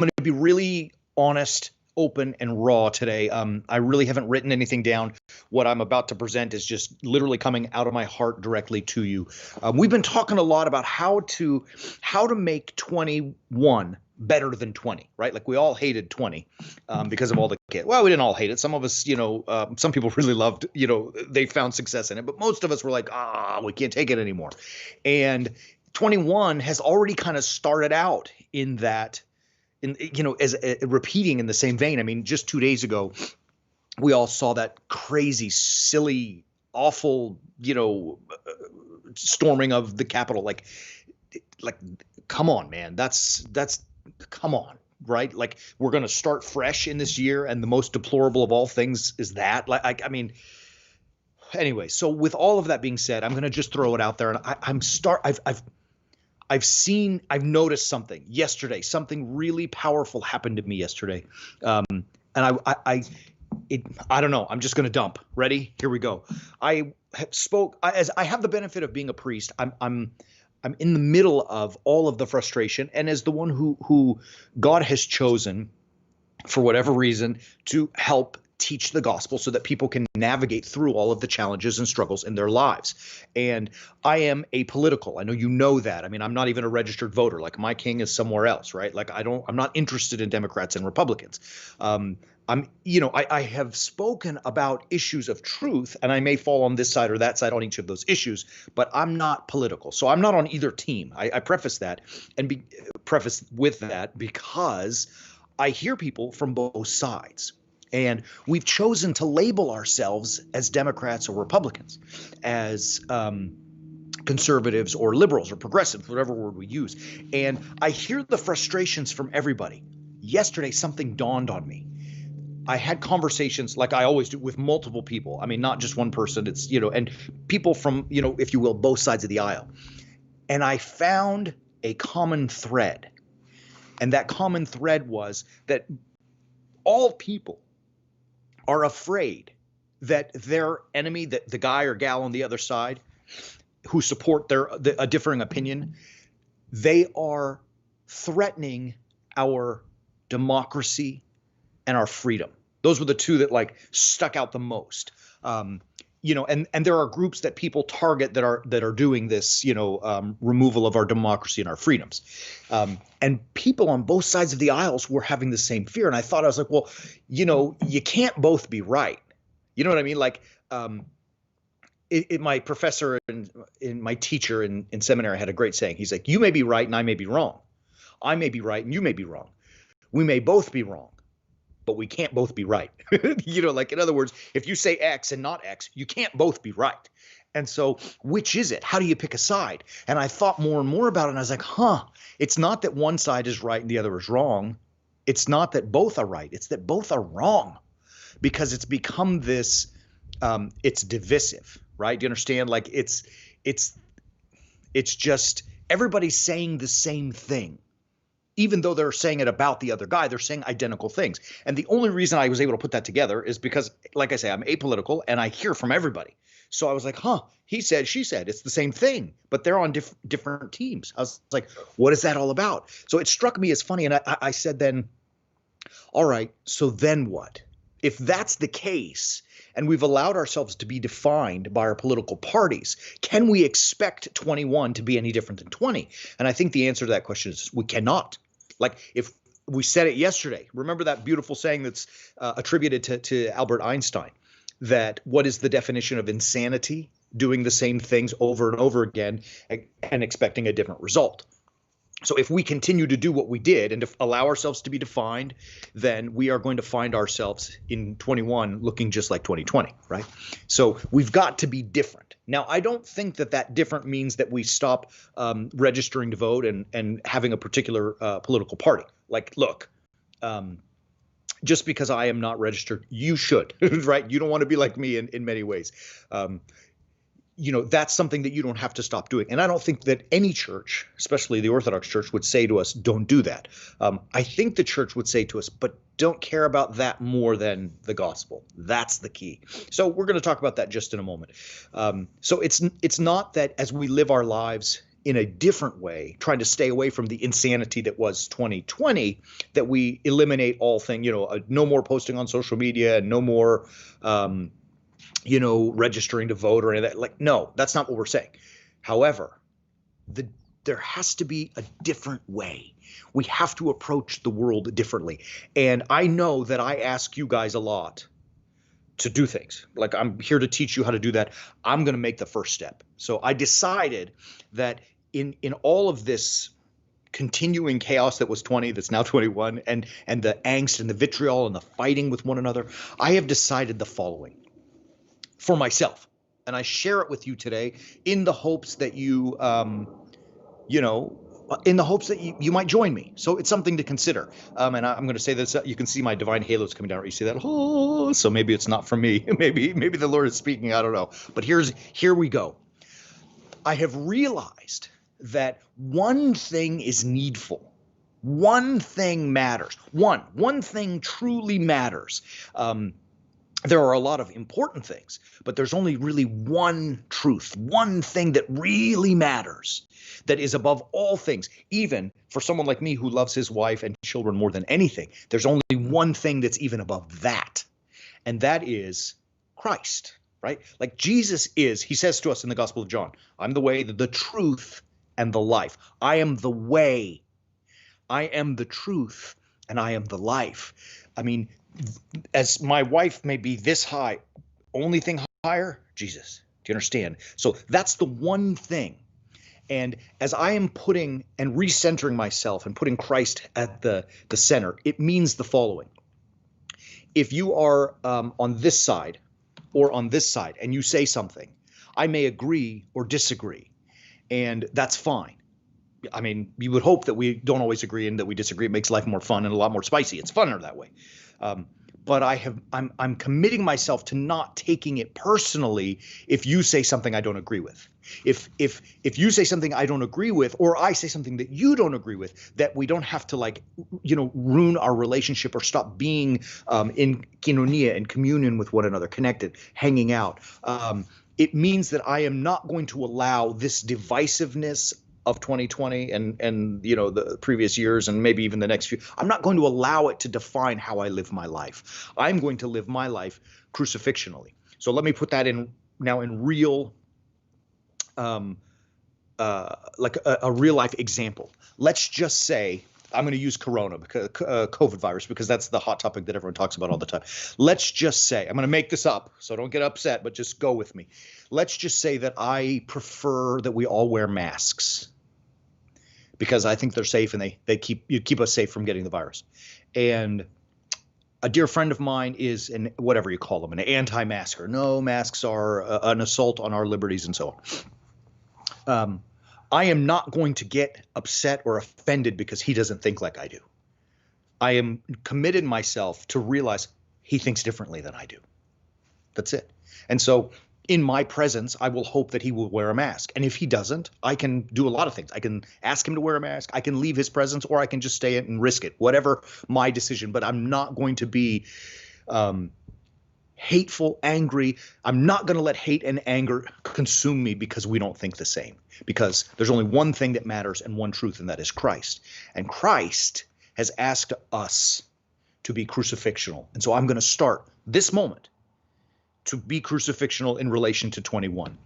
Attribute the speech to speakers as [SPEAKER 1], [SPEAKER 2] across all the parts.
[SPEAKER 1] going to be really honest, open, and raw today. I really haven't written anything down. What I'm about to present is just literally coming out of my heart directly to you. We've been talking a lot about how to make 21 better than 20, right? Like we all hated 20 because of all the kids. Well, we didn't all hate it. Some of us, some people really loved, they found success in it, but most of us were like, we can't take it anymore. And 21 has already kind of started out in that, as repeating in the same vein. I mean, just 2 days ago, we all saw that crazy, silly, awful, storming of the Capitol. Like, come on, man. That's come on, right? Like, we're going to start fresh in this year, and the most deplorable of all things is that. I mean, anyway. So with all of that being said, I'm going to just throw it out there, and I've noticed something yesterday. Something really powerful happened to me yesterday, and I don't know. I'm just going to dump. Ready? Here we go. As I have the benefit of being a priest. I'm in the middle of all of the frustration, and as the one who God has chosen for whatever reason to help teach the gospel so that people can navigate through all of the challenges and struggles in their lives. And I am apolitical. I know you know that. I mean, I'm not even a registered voter. Like, my king is somewhere else, right? Like, I'm not interested in Democrats and Republicans. I have spoken about issues of truth, and I may fall on this side or that side on each of those issues, but I'm not political. So I'm not on either team. I preface that and preface with that because I hear people from both sides. And we've chosen to label ourselves as Democrats or Republicans, as conservatives or liberals or progressives, whatever word we use. And I hear the frustrations from everybody. Yesterday, something dawned on me. I had conversations like I always do with multiple people. I mean, not just one person. It's, and people from, if you will, both sides of the aisle. And I found a common thread. And that common thread was that all people are afraid that their enemy, that the guy or gal on the other side who support a differing opinion, they are threatening our democracy and our freedom. Those were the two that stuck out the most. And there are groups that people target that are doing this, removal of our democracy and our freedoms. And people on both sides of the aisles were having the same fear. And I was like, well, you can't both be right. You know what I mean? Like, my professor and my teacher in seminary had a great saying. He's like, you may be right and I may be wrong. I may be right and you may be wrong. We may both be wrong, but we can't both be right. In other words, if you say X and not X, you can't both be right. And so which is it? How do you pick a side? And I thought more and more about it, and I was like, it's not that one side is right and the other is wrong. It's not that both are right. It's that both are wrong, because it's become this, it's divisive, right? Do you understand? Like, it's just everybody's saying the same thing. Even though they're saying it about the other guy, they're saying identical things. And the only reason I was able to put that together is because, like I say, I'm apolitical and I hear from everybody. So I was like, he said, she said, it's the same thing, but they're on different teams. I was like, what is that all about? So it struck me as funny. And I said then, all right, so then what? If that's the case, and we've allowed ourselves to be defined by our political parties, can we expect 21 to be any different than 20? And I think the answer to that question is we cannot. Like, if we said it yesterday, remember that beautiful saying that's attributed to Albert Einstein, that what is the definition of insanity? Doing the same things over and over again and expecting a different result. So if we continue to do what we did and to allow ourselves to be defined, then we are going to find ourselves in 21 looking just like 2020, right? So we've got to be different. Now, I don't think that different means that we stop registering to vote and having a particular political party. Like, look, just because I am not registered, you should, right? You don't want to be like me in many ways. That's something that you don't have to stop doing. And I don't think that any church, especially the Orthodox Church, would say to us, don't do that. I think the church would say to us, but don't care about that more than the gospel. That's the key. So we're going to talk about that just in a moment. So it's not that as we live our lives in a different way, trying to stay away from the insanity that was 2020, that we eliminate all things, no more posting on social media and no more, registering to vote or any of that. Like, no, that's not what we're saying. However, there has to be a different way. We have to approach the world differently. And I know that I ask you guys a lot to do things. Like, I'm here to teach you how to do that. I'm going to make the first step. So I decided that in all of this continuing chaos that was 20, that's now 21, and the angst and the vitriol and the fighting with one another, I have decided the following for myself. And I share it with you today in the hopes that you might join me. So it's something to consider. And I'm going to say this, you can see my divine halos coming down. You see that? Oh, so maybe it's not for me. Maybe the Lord is speaking. I don't know. But here we go. I have realized that one thing is needful. One thing matters. One thing truly matters. There are a lot of important things, but there's only really one truth, one thing that really matters, that is above all things. Even for someone like me who loves his wife and children more than anything, there's only one thing that's even above that, and that is Christ, right? Like Jesus is, he says to us in the Gospel of John, I'm the way, the truth, and the life. I am the way, I am the truth, and I am the life. I mean, as my wife may be this high, only thing higher, Jesus. Do you understand? So that's the one thing. And as I am putting and recentering myself and putting Christ at the center, it means the following. If you are on this side or on this side and you say something, I may agree or disagree, and that's fine. I mean, you would hope that we don't always agree and that we disagree. It makes life more fun and a lot more spicy. It's funner that way. But I'm committing myself to not taking it personally if you say something I don't agree with. If you say something I don't agree with, or I say something that you don't agree with, that we don't have to ruin our relationship or stop being in koinonia, in communion with one another, connected, hanging out. It means that I am not going to allow this divisiveness of 2020 and the previous years and maybe even the next few. I'm not going to allow it to define how I live my life. I'm going to live my life crucifixionally. So let me put that in real, like a real life example. Let's just say I'm going to use Corona, because COVID virus, because that's the hot topic that everyone talks about all the time. Let's just say, I'm going to make this up, so don't get upset, but just go with me. Let's just say that I prefer that we all wear masks because I think they're safe and they keep us safe from getting the virus. And a dear friend of mine is whatever you call them, an anti-masker. No, masks are an assault on our liberties and so on. I am not going to get upset or offended because he doesn't think like I do. I am committed myself to realize he thinks differently than I do. That's it. And so in my presence, I will hope that he will wear a mask. And if he doesn't, I can do a lot of things. I can ask him to wear a mask. I can leave his presence, or I can just stay in and risk it, whatever my decision. But I'm not going to be hateful, angry. I'm not going to let hate and anger consume me because we don't think the same. Because there's only one thing that matters and one truth, and that is Christ. And Christ has asked us to be crucifixional. And so I'm going to start this moment to be crucifixional in relation to 21.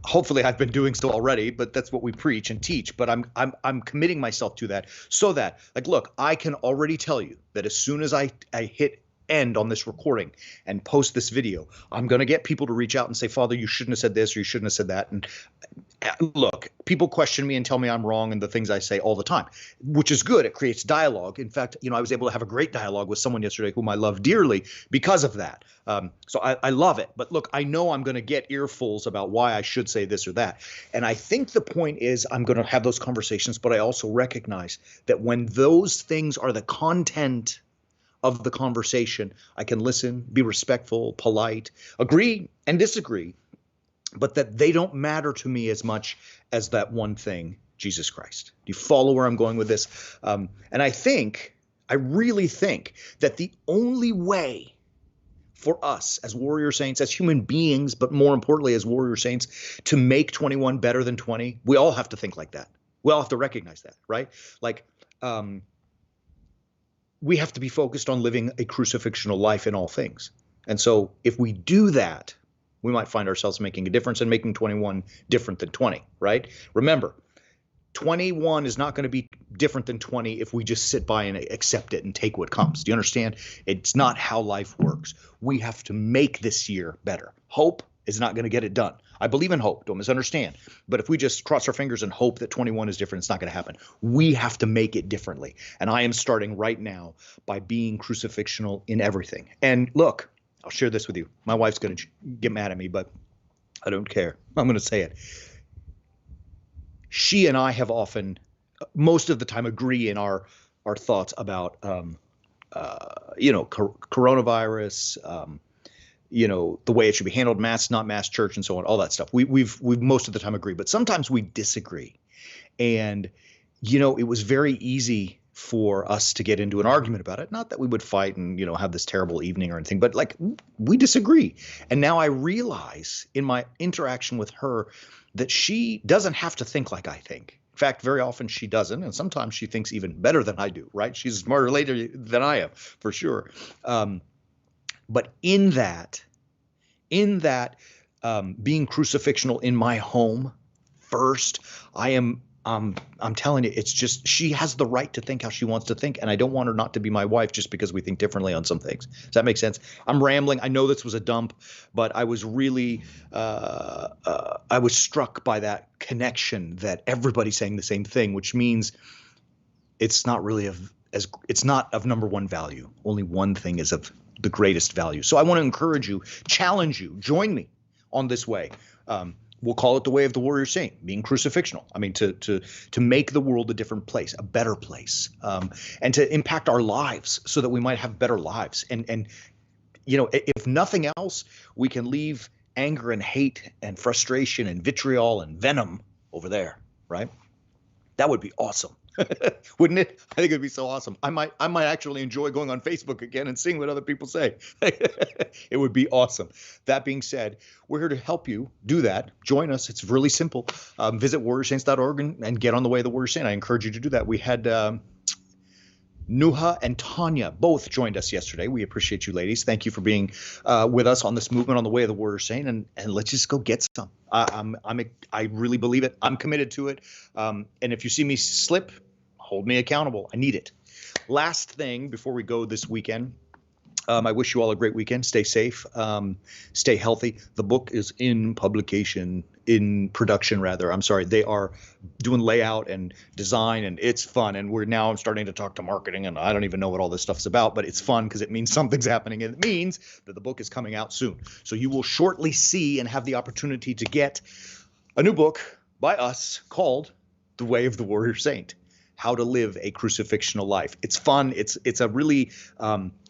[SPEAKER 1] Hopefully I've been doing so already, but that's what we preach and teach. But I'm committing myself to that, so that, like, look, I can already tell you that as soon as I hit end on this recording and post this video, I'm going to get people to reach out and say, Father, you shouldn't have said this, or you shouldn't have said that. And look, people question me and tell me I'm wrong in the things I say all the time, which is good. It creates dialogue. In fact, I was able to have a great dialogue with someone yesterday whom I love dearly because of that. So I love it. But look, I know I'm going to get earfuls about why I should say this or that. And I think the point is I'm going to have those conversations, but I also recognize that when those things are the content of the conversation, I can listen, be respectful, polite, agree and disagree, but that they don't matter to me as much as that one thing, Jesus Christ. Do you follow where I'm going with this? And I really think that the only way for us as warrior saints, as human beings, but more importantly, as warrior saints, to make 21 better than 20, we all have to think like that. We all have to recognize that, right? Like, we have to be focused on living a crucifixional life in all things. And so if we do that, we might find ourselves making a difference and making 21 different than 20, right? Remember, 21 is not going to be different than 20 if we just sit by and accept it and take what comes. Do you understand? It's not how life works. We have to make this year better. Hope is not going to get it done. I believe in hope. Don't misunderstand. But if we just cross our fingers and hope that 21 is different, it's not going to happen. We have to make it differently. And I am starting right now by being crucifixional in everything. And look, I'll share this with you. My wife's going to get mad at me, but I don't care. I'm going to say it. She and I have often, most of the time, agree in our thoughts about, coronavirus, the way it should be handled, mass, not mass, church, and so on, all that stuff. We've most of the time agree, but sometimes we disagree. And, it was very easy for us to get into an argument about it. Not that we would fight and, have this terrible evening or anything, but like we disagree. And now I realize in my interaction with her that she doesn't have to think like I think. In fact, very often she doesn't. And sometimes she thinks even better than I do, right? She's a smarter lady than I am, for sure. But in that being crucifixional in my home first, I'm telling you, it's just, she has the right to think how she wants to think. And I don't want her not to be my wife just because we think differently on some things. Does that make sense? I'm rambling. I know this was a dump, but I was really, I was struck by that connection that everybody's saying the same thing, which means it's not really it's not of number one value. Only one thing is of the greatest value. So I want to encourage you, challenge you, join me on this way. We'll call it the way of the warrior saint, being crucifixional. I mean, to make the world a different place, a better place, and to impact our lives so that we might have better lives. And if nothing else, we can leave anger and hate and frustration and vitriol and venom over there, right? That would be awesome. Wouldn't it? I think it'd be so awesome. I might actually enjoy going on Facebook again and seeing what other people say. It would be awesome. That being said, we're here to help you do that. Join us. It's really simple. Visit warriorsaints.org and get on the way of the warrior saint. I encourage you to do that. We had Nuha and Tanya both joined us yesterday. We appreciate you, ladies. Thank you for being with us on this movement on the way of the warrior saint, and let's just go get some. I really believe it. I'm committed to it. And if you see me slip, hold me accountable. I need it. Last thing before we go this weekend, I wish you all a great weekend. Stay safe. Stay healthy. The book is in production rather. I'm sorry. They are doing layout and design, and it's fun. And I'm starting to talk to marketing, and I don't even know what all this stuff is about, but it's fun because it means something's happening. And it means that the book is coming out soon. So you will shortly see and have the opportunity to get a new book by us called The Way of the Warrior Saint. How to live a crucifixional life. It's fun. It's a really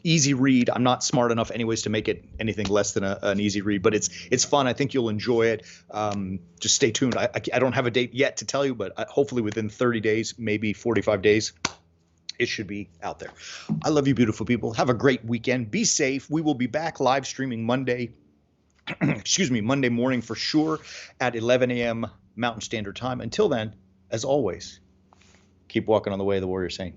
[SPEAKER 1] easy read. I'm not smart enough anyways to make it anything less than an easy read, but it's fun. I think you'll enjoy it. Just stay tuned. I don't have a date yet to tell you, but hopefully within 30 days, maybe 45 days, it should be out there. I love you, beautiful people. Have a great weekend. Be safe. We will be back live streaming Monday morning for sure at 11 a.m. Mountain Standard Time. Until then, as always, keep walking on the way of the warrior saint.